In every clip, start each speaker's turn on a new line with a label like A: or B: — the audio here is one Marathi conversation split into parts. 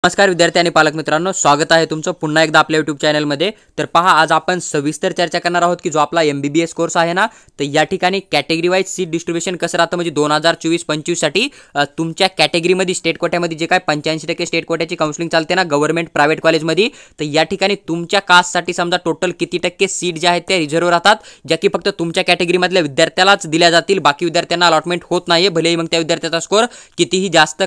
A: नमस्कार विद्यार्थी आणि पालक मित्रांनो, स्वागत आहे तुमचं पुन्हा एकदा आपल्या YouTube चॅनलमध्ये। तर पहा, आज आपण सविस्तर चर्चा करणार आहोत की जो आपला MBBS कोर्स आहे ना, तर या ठिकाणी कॅटेगरी वाईज सीट डिस्ट्रीब्युशन कसं राहतं, म्हणजे 2024-25 साठी तुमच्या कॅटेगरीमध्ये स्टेट कोट्यामध्ये जे काय 85% स्टेट कोट्याची काउन्सिलिंग चालते ना गव्हर्नमेंट प्रायव्हेट कॉलेजमध्ये, तर या ठिकाणी तुमच्या कास्टसाठी समजा टोटल किती टक्के सीट जे आहेत त्या रिझर्व्ह राहतात, ज्या की फक्त तुमच्या कॅटेगरीमधल्या विद्यार्थ्यालाच दिल्या जातील, बाकी विद्यार्थ्यांना अलॉटमेंट होत नाहीये। भलेही मग त्या विद्यार्थ्याचा स्कोर कितीही जास्त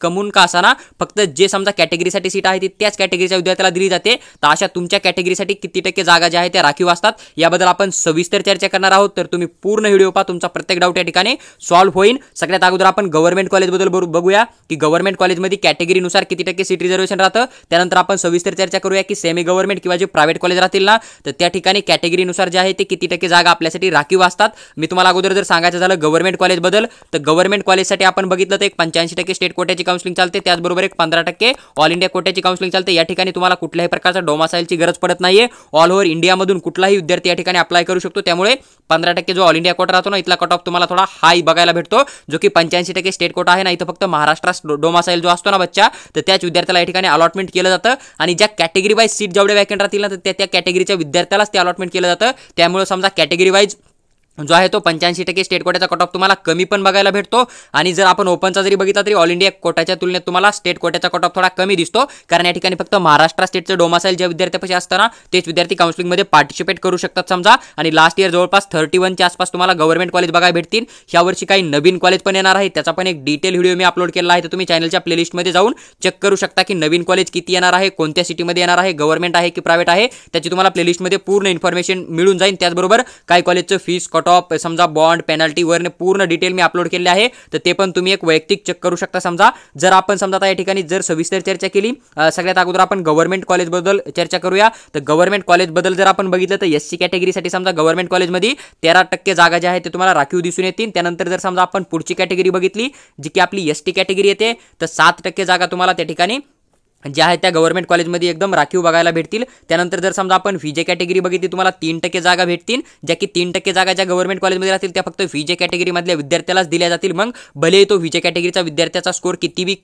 A: कमून का असा ना, फक्त जे समजा कॅटेगरीसाठी सीट आहे ती त्याच कॅटेगरीच्या विद्यार्थ्याला दिली जाते। तर अशा तुमच्या कॅटेगरीसाठी किती टक्के जागा ज्या आहेत त्या राखीव असतात याबद्दल आपण सविस्तर चर्चा करणार आहोत। तर तुम्ही पूर्ण व्हिडिओ पहा, तुमचा प्रत्येक डाऊट या ठिकाणी सॉल्व्ह होईल। सगळ्यात अगोदर आपण गव्हर्नमेंट कॉलेजबद्दल बघूया की गव्हर्नमेंट कॉलेजमध्ये कॅटेगरीनुसार किती टक्के सीट रिझर्वेशन राहतं। त्यानंतर आपण सविस्तर चर्चा करूया की सेमी गव्हर्नमेंट किंवा जे प्रायव्हेट कॉलेज राहतील ना, तर त्या ठिकाणी कॅटेगरीनुसार जे आहे ते किती टक्के जागा आपल्यासाठी राखीव असतात। मी तुम्हाला अगोदर जर सांगायचं झालं गव्हर्नमेंट कॉलेजबद्दल, तर गव्हर्नमेंट कॉलेजसाठी आपण बघितलं तर एक 85% स्टेट कोट्याची काउन्सिलिंग चालते, त्याचबरोबर एक 15% ऑल इंडिया कोट्याची काउन्सिलिंग चालते। या ठिकाणी तुम्हाला कुठल्याही प्रकारचा डोमासाइलची गरज पडत नाहीये। ऑल ओव्हर इंडियामधून कुठलाही विद्यार्थी या ठिकाणी अप्लाय करू शकतो। त्यामुळे 15% जो ऑल इंडिया कोटा राहतो ना, इथला कट ऑफ तुम्हाला थोडा हाय बघायला भेटतो, जो की 85% स्टेट कोटा आहे ना, इथं फक्त महाराष्ट्र डोमासाइल जो असतो ना बच्चा, तर त्याच विद्यार्थ्याला या ठिकाणी अलॉटमेंट केलं जातं। आणि ज्या कॅटेगरी वाईज सीट जेवढे वॅकंट राहतील ना, तर त्या कॅटेगरीच्या विद्यार्थ्यालाच ते अलॉटमेंट केलं जातं। त्यामुळे समजा कॅटेगरी वाईज जो आहे तो 85% स्टेट कोट्याचा कट ऑफ तुम्हाला कमी पण बघायला भेटतो। आणि जर आपण ओपनचा जरी बघितला तरी ऑल इंडिया कोट्याच्या तुलनेत तुम्हाला स्टेट कोट्याचा कट ऑफ थोडा कमी दिसतो, कारण या ठिकाणी फक्त महाराष्ट्र स्टेटचं डोमासाइल ज्या विद्यार्थ्यापाशी असतं ना, तेच विद्यार्थी काउन्सिलिंगमध्ये पार्टिसिपेट करू शकतात समजा। आणि लास्ट इयर जवळपास 31 च्या आसपास तुम्हाला गव्हर्नमेंट कॉलेज बघायला भेटतील। यावर्षी काही नवीन कॉलेज पण येणार आहे, त्याचा पण एक डिटेल व्हिडिओ मी अपलोड केला आहे, तर तुम्ही चॅनलच्या प्लेलिस्टमध्ये जाऊन चेक करू शकता की नवीन कॉलेज किती येणार आहे, कोणत्या सिटीमध्ये येणार आहे, गव्हर्नमेंट आहे की प्रायव्हेट आहे, त्याची तुम्हाला प्लेलिस्टमध्ये पूर्ण इन्फॉर्मेशन मिळून जाईल। त्याचबरोबर काही कॉलेजचं फीस कट ऑफ समजा बॉन्ड पेनल्टी वरने पूर्ण डिटेल मी अपलोड केले आहे, तर ते पण तुम्ही एक वैयक्तिक चेक करू शकता समजा। जर आपण समजा आता या ठिकाणी जर सविस्तर चर्चा केली, सगळ्यात अगोदर आपण गव्हर्नमेंट कॉलेज बद्दल चर्चा करूया। तर गव्हर्नमेंट कॉलेज बद्दल जर आपण बघितलं तर एससी कॅटेगरीसाठी समजा गव्हर्नमेंट कॉलेजमध्ये 13% जागा ज्या आहेत ते तुम्हाला राखीव दिसून येतील। त्यानंतर जर समजा आपण पुढची कॅटेगरी बघितली जी की आपली एसटी कॅटेगरी येते, तर 7% जागा तुम्हाला त्या ठिकाणी ज्या आहेत त्या गव्हर्नमेंट कॉलेजमध्ये एकदम राखीव बघायला भेटतील। त्यानंतर जर समजा आपण व्हीजे कॅटेगरी बघितली, तुम्हाला 3% जागा भेटतील, ज्या की 3% जागा ज्या गव्हर्नमेंट कॉलेजमध्ये राहतील त्या फक्त व्हीजे कॅटेगरीमधल्या विद्यार्थ्यालाच दिल्या जातील। मग भले तो व्हीजे कॅटेगरीचा विद्यार्थ्याचा स्कोर कितीही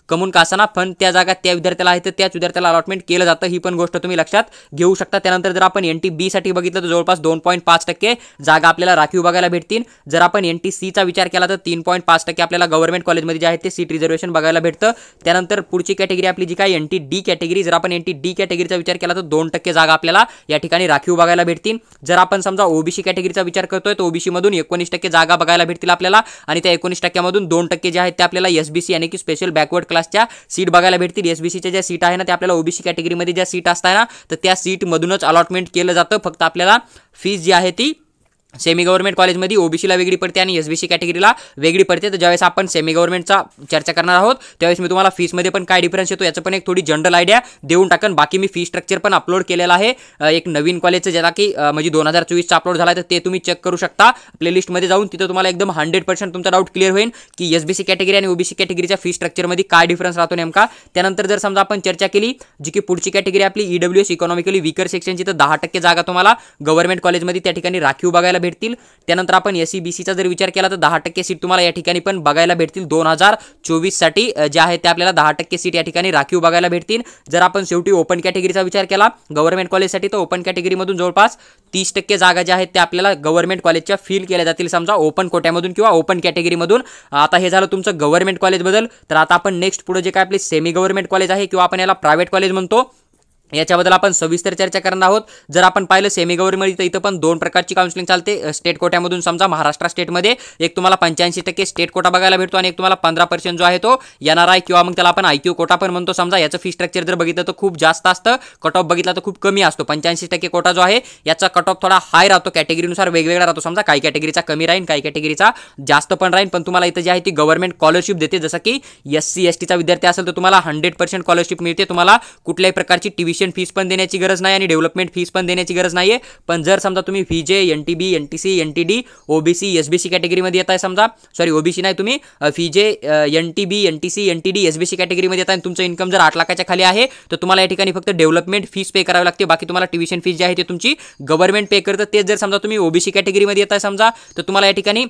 A: कमून का असाना, पण त्या जागा त्या विद्यार्थ्याला आहेत तर त्याच विद्यार्थ्याला अलॉटमेंट केलं जातं, ही पण गोष्ट तुम्ही लक्षात घेऊ शकता। त्यानंतर जर आपण NTB साठी बघितलं तर जवळपास 2.5% जागा आपल्याला राखीव बघायला भेटतील। जर आपण NTC चा विचार केला तर 3.5% आपल्याला गव्हर्नमेंट कॉलेजमध्ये जे आहेत ते सीट रिझर्वेशन बघायला भेटतं। त्यानंतर पुढची कॅटेगरी आपली जी काय NTD कॅटेगरी, जर आपण NTD कॅटेगरीचा विचार केला तर 2% जागा आपल्याला या ठिकाणी राखीव बघायला भेटतील। जर आपण समजा OBC कॅटेगरीचा विचार करतोय तर OBC मधून 19% जागा बघायला भेटतील आपल्याला, आणि त्या 19% मधून 2% जे आहेत ते आपल्याला SBC यानी की स्पेशल बॅकवर्ड क्लासच्या सीट बघायला भेटतील। SBCच्या ज्या सीट आहे ना, ते आपल्याला OBC कॅटेगरीमध्ये ज्या सीट असतात ना, तर त्या सीट मधूनच अलॉटमेंट केलं जातं। फक्त आपल्याला फीस जी आहे ती सेमी गव्हर्नमेंट कॉलेजमध्ये ओबीसीला वेगळी पडते आणि एसबीसी कॅटेगरीला वेगळी पडते। तर ज्यावेळेस आपण सेमी गव्हर्नमेंटचा चर्चा करणार आहोत त्यावेळेस मी तुम्हाला फीसमध्ये पण काय डिफरन्स येतो याचं पण एक थोडी जनरल आयडिया देऊन टाकन। बाकी मी फी स्ट्रक्चर पण अपलोड केलेला आहे, एक नवीन कॉलेजचं ज्याला की म्हणजे 2024चा अपलोड झाला, तर ते तुम्ही चेक करू शकता प्लेलिस्टमध्ये जाऊन। तिथं तुम्हाला एकदम 100% तुमचा डाऊट क्लिअर होईल की एसबीसी कॅटेगरी आणि ओबीसी कॅटेगरीच्या फी स्ट्रक्चरमध्ये काय डिफरन्स राहतो नेमका। त्यानंतर जर समजा आपण चर्चा केली जी की पुढची कॅटेगरी आपली EWS इकॉनॉमिकली वीकर सेक्शनची, तर 10% जागा तुम्हाला गव्हर्नमेंट कॉलेजमध्ये त्या ठिकाणी राखीव बघायला भेटतील। त्यानंतर आपण SEBCचा जर विचार केला तर 10% सीट तुम्हाला या ठिकाणी पण बघायला भेटतील। 2024 साठी जे आहे ते आपल्याला 10% सीट या ठिकाणी राखीव बघायला भेटतील। जर आपण शेवटी ओपन कॅटेगरीचा विचार केला गव्हर्नमेंट कॉलेजसाठी, तर ओपन कॅटेगरीमधून जवळपास 30% जागा ज्या आहेत त्या आपल्याला गव्हर्नमेंट कॉलेजच्या फिल केल्या जातील समजा ओपन कोट्यामधून किंवा ओपन कॅटेगरीमधून। आता हे झालं तुमचं गव्हर्नमेंट कॉलेज बद्दल। तर आता आपण नेक्स्ट पुढे जे काय आपले सेमी गव्हर्नमेंट कॉलेज आहे किंवा आपण याला प्रायव्हेट कॉलेज म्हणतो, याच्याबद्दल आपण सविस्तर चर्चा करणार आहोत। जर आपण पाहिलं सेमी गव्हर्नमेंट तर इथं पण 2 प्रकारची काउन्सिलिंग चालते स्टेट कोट्यामधून समजा। महाराष्ट्र स्टेटमध्ये एक तुम्हाला 85% स्टेट कोटा बघायला भेटतो आणि एक तुम्हाला 15% जो आहे तो NRI किंवा मग त्याला आपण IQ कोटा पण म्हणतो समजा। याचं फी स्ट्रक्चर जर बघितलं तर खूप जास्त असतं, कट ऑफ बघितला तर खूप कमी असतो। 85% कोटा जो आहे याचा कट ऑफ थोडा हाय राहतो, कॅटेगरीनुसार वेगवेगळा राहतो समजा। काही कॅटेगरीचा कमी राहील, काही कॅटेगरीचा जास्त पण राहील, पण तुम्हाला इथं जे आहे ती गव्हर्नमेंट स्कॉलरशिप देते। जसं की SC STचा विद्यार्थी असेल तर तुम्हाला 100% स्कॉलरशिप मिळते, तुम्हाला कुठल्याही प्रकारची ट्युशन फीस पण देण्याची गरज नाही आणि डेव्हलपमेंट फीस पण देण्याची गरज नाहीये। पण जर समजा तुम्ही VJ NTB NTC NTD OBC SBC कॅटेगरीमध्ये येताय समजा, सॉरी OBC नाही, तुम्ही VJ NTB NTC NTD SBC कॅटेगरीमध्ये येताय आणि तुमचं इन्कम जर 8 लाखाच्या खाली आहे तर तुम्हाला या ठिकाणी फक्त डेव्हलपमेंट फीस पे करावी लागते, बाकी तुम्हाला ट्युशन फीस जी आहे ते तुमची गव्हर्नमेंट पे करतं। तेच जर समजा तुम्ही OBC कॅटेगरीमध्ये येताय समजा, तर तुम्हाला या ठिकाणी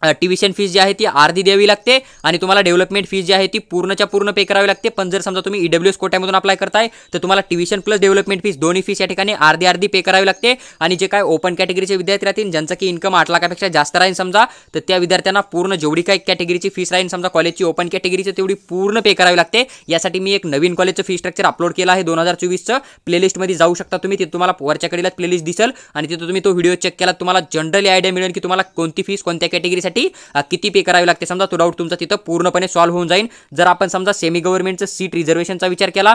A: ट्युशन फीस जी आहे ती अर्धी द्यावी लागते आणि तुम्हाला डेव्हलपमेंट फीस जी आहे ती पूर्णच्या पूर्ण पे करावी लागते. पण जर समजा तुम्ही EWS कोट्यामधून अप्लाय करताय तर तुम्हाला ट्युशन प्लस डेव्हलपमेंट फीस दोन्ही फीस या ठिकाणी अर्धी पे करावी लागते. आणि जे काय ओपन कॅटेगरीचे विद्यार्थी राहतील ज्यांचं की इन्कम 8 लाखापेक्षा जास्त राहील समजा, तर त्या विद्यार्थ्यांना पूर्ण जेवढी काही कॅटेगरीची फीस राहील समजा कॉलेजची ओपन कॅटेगरीची तेवढी पूर्ण पे करावी लागते. यासाठी मी एक नवीन कॉलेजचं फी स्ट्रक्चर अपलोड केलं आहे 2024चं. प्लेलिस्टमध्ये जाऊ शकता तुम्ही, तिथे तुम्हाला वरच्या कडेला प्लेलिस्ट दिसेल आणि तिथे तुम्ही तो व्हिडिओ चेक केला तुम्हाला जनरली आयडिया मिळेल की तुम्हाला कोणती फीस कोणत्या कॅटेगरीसाठी किती पे करावी लागते. समजा तो डाऊट तुमचा तिथं पूर्णपणे सॉल्व्ह होऊन जाईल. जर आपण समजा सेमी गव्हर्नमेंटचं सीट रिझर्वेशनचा विचार केला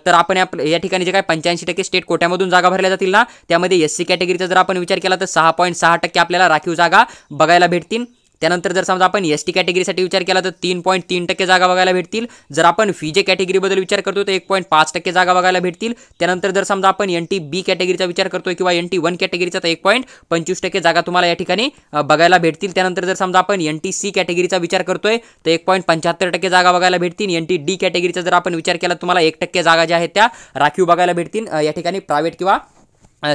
A: तर आपण या ठिकाणी जे काय 85% स्टेट कोट्यामधून जागा भरल्या जातील ना, त्यामध्ये SC कॅटेगरीचा जर आपण विचार केला तर 6.6% आपल्याला राखीव जागा बघायला भेटतील. त्यानंतर जर समजा आपण ST कॅटेगरीसाठी विचार केला तर 3.3% जागा बघायला भेटतील. जर आपण FJ कॅटेगरीबद्दल विचार करतो तर 1.5% जागा बघायला भेटतील. त्यानंतर जर समजा आपण NTB कॅटेगरीचा विचार करतोय किंवा NT1 कॅटेगरीचा तर 1.25% जागा तुम्हाला या ठिकाणी बघायला भेटतील. त्यानंतर जर समजा आपण NTC कॅटेगरीचा विचार करतोय तर 1.75% जागा बघायला भेटतील. NTD कॅटेगरीचा जर आपण विचार केला तुम्हाला 1% जागा ज्या आहेत त्या राखीव बघायला भेटतील या ठिकाणी प्रायव्हेट किंवा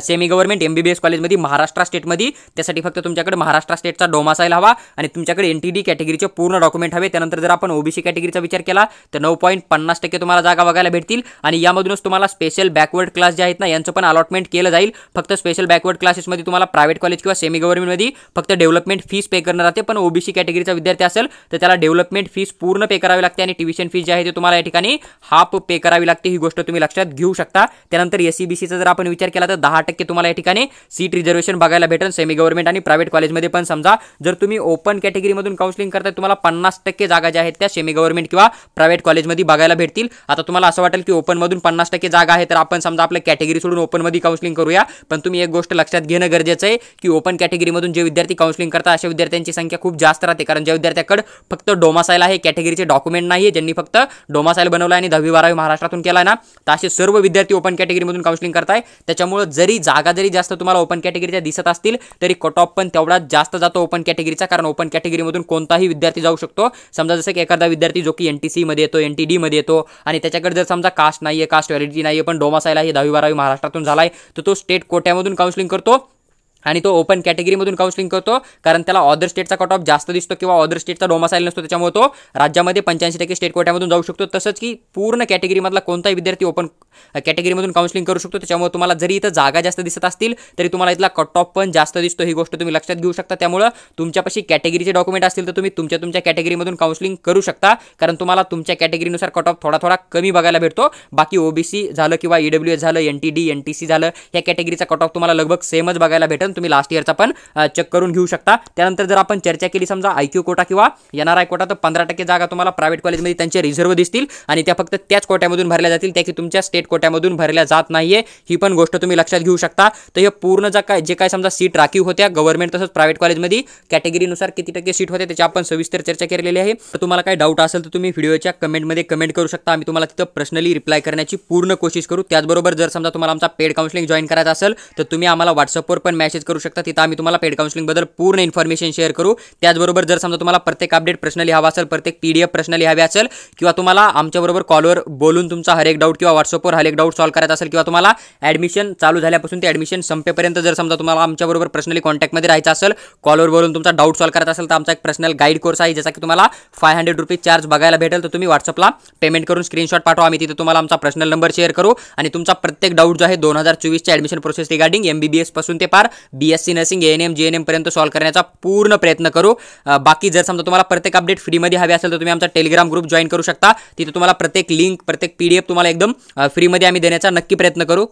A: सेमी गव्हर्नमेंट MBBS कॉलेजमध्ये महाराष्ट्र स्टेटमध्ये. त्यासाठी फक्त तुमच्याकडे महाराष्ट्र स्टेटचा डोमासाईल हवा आणि तुमच्याकडे NTD कॅटेगरीचे पूर्ण डॉक्युमेंट हवे. त्यानंतर जर आपण OBC कॅटेगरीचा विचार केला तर 9.50% तुम्हाला जागा बघायला भेटतील. आणि यामधूनच तुम्हाला स्पेशल बॅकवर्ड क्लास जे आहेत ना यांचं पण अलॉटमेंट केलं जाईल. फक्त स्पेशल बॅकवर्ड क्लासेसमध्ये तुम्हाला प्रायव्हेट कॉलेज किंवा सेमी गव्हर्नमेंटमध्ये फक्त डेव्हलपमेंट फीस पे करणार राहते. पण OBC कॅटेगरीचा विद्यार्थी असेल तर त्याला डेव्हलपमेंट फीस पूर्ण पे करावी लागते आणि ट्युशन फीस जी आहे ते तुम्हाला या ठिकाणी हाफ पे करावी लागते. ही गोष्ट तुम्ही लक्षात घेऊ शकता. त्यानंतर SCBCचा जर आपण विचार केला तर 10% तुम्हाला या ठिकाणी सीट रिझर्वेशन बघायला भेटेल सेमी गव्हर्नमेंट आणि प्रायव्हेट कॉलेजमध्ये. पण समजा जर तुम्ही ओपन कॅटेगरीमधून काउन्सिलिंग करताय तुम्हाला 50% जागा ज्या आहेत त्या सेमी गव्हर्नमेंट किंवा प्रायव्हेट कॉलेजमध्ये बघायला भेटतील. आता तुम्हाला असं वाटेल की ओपनमधून 50% जागा आहे तर आपण समजा आपल्या कॅटेगरी सोडून ओपनमध्ये काउन्सिलिंग करूया. पण तुम्ही एक गोष्ट लक्षात घेणं गरजेचं आहे की ओपन कॅटेगरीमधून जे विद्यार्थी काउन्सिलिंग करतात अशा विद्यार्थ्यांची संख्या खूप जास्त राहते. कारण ज्या विद्यार्थ्याकडे फक्त डोमासाईल आहे, कॅटेगरीचे डॉक्युमेंट नाही आहे, ज्यांनी फक्त डोमासाईल बनवला आणि 10वी-12वी महाराष्ट्रातून केला ना, तर असे सर्व विद्यार्थी ओपन कॅटेगरीमधून काउन्सिलिंग करताय. त्याच्यामुळे जरी जागा जास्त तुम्हाला ओपन कॅटेगरीच्या दिसत असतील तरी कट ऑफ पण तेवढा जास्त जातो ओपन कॅटेगरीचा. कारण ओपन कॅटेगरीमधून कोणताही विद्यार्थी जाऊ शकतो. समजा जसं की एखादा विद्यार्थी जो की NTC मध्ये येतो, NTD मध्ये येतो आणि त्याच्याकडे जर समजा कास्ट नाहीये, कास्ट व्हॅलिडिटी नाहीये, पण डोमासाईल आहे, 10वी-12वी महाराष्ट्रातून झालाय, तर तो स्टेट कोट्यामधून काउन्सिलिंग करतो आणि तो ओपन कॅटेगरीमधून काउन्सिलिंग करतो. कारण त्याला अदर स्टेटचा कट ऑफ जास्त दिसतो किंवा अदर स्टेटचा डोमासाईल नसतो, त्याच्यामुळे तो राज्यामध्ये 85% स्टेट कोट्यामधून जाऊ शकतो. तसंच की पूर्ण कॅटेगरीमधला कोणताही विद्यार्थी ओपन कॅटेगरीमधून काउन्सिलिंग करू शकतो. त्याच्यामुळे तुम्हाला जरी इथं जागा जास्त दिसत असतील तरी तुम्हाला इथला कट ऑफ पण जास्त दिसतो. ही गोष्ट तुम्ही लक्षात घेऊ शकता. त्यामुळे तुमच्यापाशी कॅटेगरीचे डॉक्युमेंट असतील तर तुम्ही तुमच्या कॅटेगरीमधून काउन्सिलिंग करू शकता. कारण तुम्हाला तुमच्या कॅटेगरीनुसार कट ऑफ थोडा कमी बघायला भेटतो. बाकी OBC झालं किंवा EWS झालं, NTD, NTC झालं, या कॅटेगरीचा कट ऑफ तुम्हाला लगभग सेमच बघायला भेटेल. तुम्ही लास्ट इयरचा पण चेक करून घेऊ शकता. त्यानंतर जर आपण चर्चा केली समजा IQ कोटा किंवा NRI कोटा तर 15% जागा तुम्हाला प्रायव्हेट कॉलेजमध्ये त्यांचे रिझर्व दिसतील आणि त्या फक्त त्याच कोट्यामधून भरल्या जातील, त्या की तुमच्या स्टेट कोट्यामधून भरल्या जात नाहीये. ही पण गोष्ट तुम्ही लक्षात घेऊ शकता. तर हे पूर्ण जे काय समजा सीट राखीव होत्या गव्हर्नमेंट तसंच प्रायव्हेट कॉलेजमध्ये कॅटेगरीनुसार किती टक्के सीट होते त्याची आपण सविस्तर चर्चा केलेली आहे. तर तुम्हाला काही डाऊट असेल तर तुम्ही व्हिडिओच्या कमेंटमध्ये कमेंट करू शकता. आम्ही तुम्हाला तिथं पर्सनली रिप्लाय करण्याची पूर्ण कोशिश करू. त्याचबरोबर जर समजा तुम्हाला आमचा पेड काउन्सिलिंग जॉईन करायचं असेल तर तुम्ही आम्हाला व्हॉट्सअपवर पण मेसेज करू शकता. तिथं आम्ही तुम्हाला पेड काउन्सिलिंग बद्दल पूर्ण इन्फॉर्मेशन शेअर करू. त्याचबरोबर जर समजा तुम्हाला प्रत्येक अपडेट पर्सनली हवा असेल, प्रत्येक PDF पर्सनली हवे असेल किंवा तुम्हाला आमच्याबरोबर कॉलवर बोलून तुमचा हर एक डाऊट किंवा व्हॉट्सअपवर हर एक डाऊट सॉल्व्ह करायचा असेल किंवा तुम्हाला ॲडमिशन चालू झाल्यापासून ते ॲडमिशन संपेपर्यंत जर समजा तुम्हाला आमच्याबरोबर पर्सनली कॉन्टॅक्टमध्ये राहायचं असेल, कॉलवर बोलून तुमचा डाऊट सॉल्व्ह करायचा असेल तर आमचा एक पर्सनल गाईड कोर्स आहे ज्याचा की तुम्हाला 500 रुपीज चार्ज बघायला भेटेल. तर तुम्ही व्हॉट्सअपला पेमेंट करून स्क्रीनशॉट पाठवा. आम्ही तिथे तुम्हाला आमचा पर्सनल नंबर शेअर करू आणि तुमचा प्रत्येक डाऊट जो आहे 2024च्या ॲडमिशन प्रोसेस रिगार्डिंग MBBS पासून ते पार BSc नर्सिंग ANM GNM पर्यंत सॉल्व्ह करण्याचा पूर्ण प्रयत्न करू. बाकी जर समजा तुम्हाला प्रत्येक अपडेट फ्रीमध्ये हवे असेल तर तुम्ही आमचा टेलिग्राम ग्रुप जॉईन करू शकता. तिथे तुम्हाला प्रत्येक लिंक, प्रत्येक PDF तुम्हाला एकदम फ्रीमध्ये आम्ही देण्याचा नक्की प्रयत्न करू.